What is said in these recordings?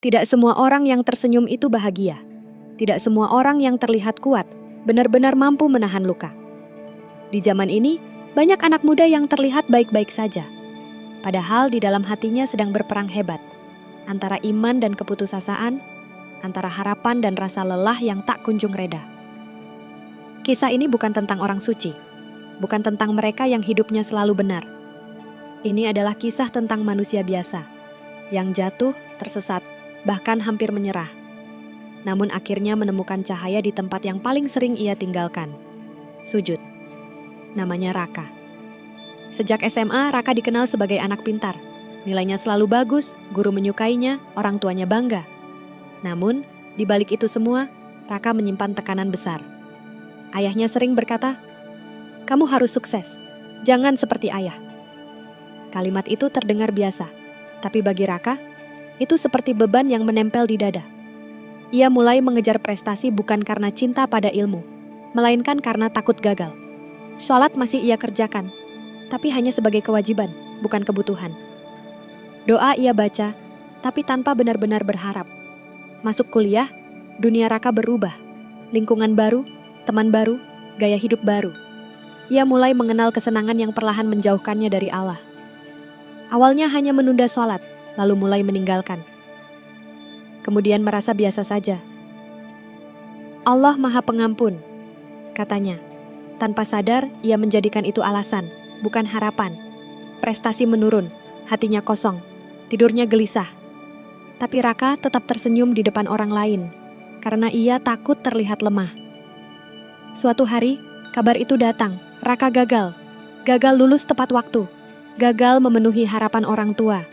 Tidak semua orang yang tersenyum itu bahagia. Tidak semua orang yang terlihat kuat benar-benar mampu menahan luka. Di zaman ini, banyak anak muda yang terlihat baik-baik saja. Padahal di dalam hatinya sedang berperang hebat. Antara iman dan keputusasaan, antara harapan dan rasa lelah yang tak kunjung reda. Kisah ini bukan tentang orang suci, bukan tentang mereka yang hidupnya selalu benar. Ini adalah kisah tentang manusia biasa, yang jatuh, tersesat, bahkan hampir menyerah. Namun akhirnya menemukan cahaya di tempat yang paling sering ia tinggalkan, sujud. Namanya Raka. Sejak SMA, Raka dikenal sebagai anak pintar. Nilainya selalu bagus, guru menyukainya, orang tuanya bangga. Namun, di balik itu semua, Raka menyimpan tekanan besar. Ayahnya sering berkata, "Kamu harus sukses, jangan seperti ayah." Kalimat itu terdengar biasa, tapi bagi Raka, itu seperti beban yang menempel di dada. Ia mulai mengejar prestasi bukan karena cinta pada ilmu, melainkan karena takut gagal. Sholat masih ia kerjakan, tapi hanya sebagai kewajiban, bukan kebutuhan. Doa ia baca, tapi tanpa benar-benar berharap. Masuk kuliah, dunia Raka berubah. Lingkungan baru, teman baru, gaya hidup baru. Ia mulai mengenal kesenangan yang perlahan menjauhkannya dari Allah. Awalnya hanya menunda sholat, lalu mulai meninggalkan. Kemudian merasa biasa saja. Allah Maha Pengampun, katanya. Tanpa sadar, ia menjadikan itu alasan, bukan harapan. Prestasi menurun, hatinya kosong, tidurnya gelisah. Tapi Raka tetap tersenyum di depan orang lain, karena ia takut terlihat lemah. Suatu hari, kabar itu datang, Raka gagal. Gagal lulus tepat waktu. Gagal memenuhi harapan orang tua.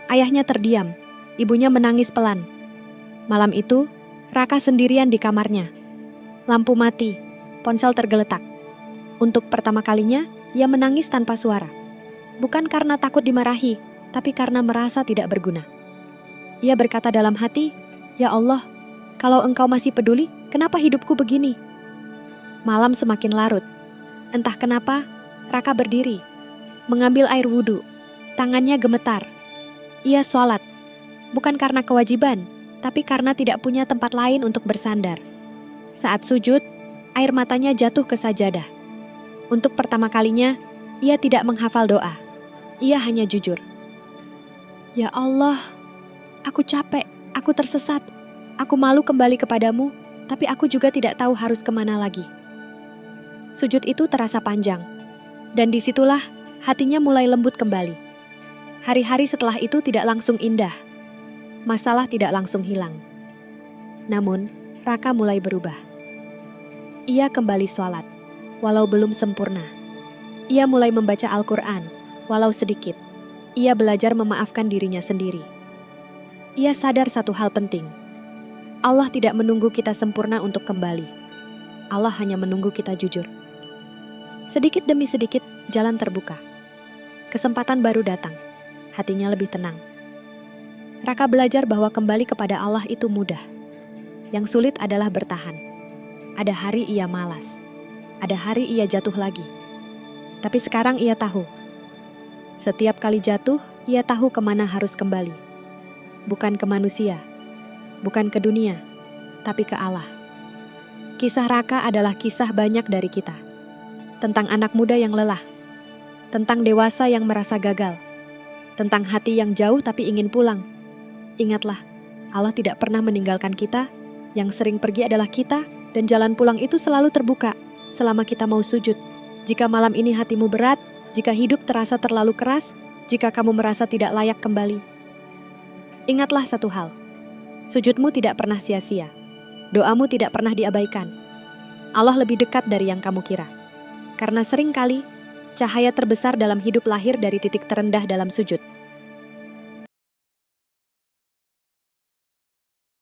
Ayahnya terdiam, ibunya menangis pelan. Malam itu, Raka sendirian di kamarnya. Lampu mati, ponsel tergeletak. Untuk pertama kalinya, ia menangis tanpa suara. Bukan karena takut dimarahi, tapi karena merasa tidak berguna. Ia berkata dalam hati, "Ya Allah, kalau Engkau masih peduli, kenapa hidupku begini?" Malam semakin larut. Entah kenapa, Raka berdiri, mengambil air wudhu. Tangannya gemetar. Ia sholat, bukan karena kewajiban, tapi karena tidak punya tempat lain untuk bersandar. Saat sujud, air matanya jatuh ke sajadah. Untuk pertama kalinya, ia tidak menghafal doa. Ia hanya jujur. "Ya Allah, aku capek, aku tersesat, aku malu kembali kepadamu, tapi aku juga tidak tahu harus kemana lagi." Sujud itu terasa panjang, dan disitulah hatinya mulai lembut kembali. Hari-hari setelah itu tidak langsung indah. Masalah tidak langsung hilang. Namun, Raka mulai berubah. Ia kembali sholat, walau belum sempurna. Ia mulai membaca Al-Quran, walau sedikit. Ia belajar memaafkan dirinya sendiri. Ia sadar satu hal penting. Allah tidak menunggu kita sempurna untuk kembali. Allah hanya menunggu kita jujur. Sedikit demi sedikit, jalan terbuka. Kesempatan baru datang. Hatinya lebih tenang. Raka belajar bahwa kembali kepada Allah itu mudah. Yang sulit adalah bertahan. Ada hari ia malas. Ada hari ia jatuh lagi. Tapi sekarang ia tahu. Setiap kali jatuh, ia tahu kemana harus kembali. Bukan ke manusia. Bukan ke dunia. Tapi ke Allah. Kisah Raka adalah kisah banyak dari kita. Tentang anak muda yang lelah. Tentang dewasa yang merasa gagal. Tentang hati yang jauh tapi ingin pulang. Ingatlah, Allah tidak pernah meninggalkan kita. Yang sering pergi adalah kita, dan jalan pulang itu selalu terbuka selama kita mau sujud. Jika malam ini hatimu berat, jika hidup terasa terlalu keras, jika kamu merasa tidak layak kembali, ingatlah satu hal. Sujudmu tidak pernah sia-sia. Doamu tidak pernah diabaikan. Allah lebih dekat dari yang kamu kira. Karena seringkali, cahaya terbesar dalam hidup lahir dari titik terendah dalam sujud.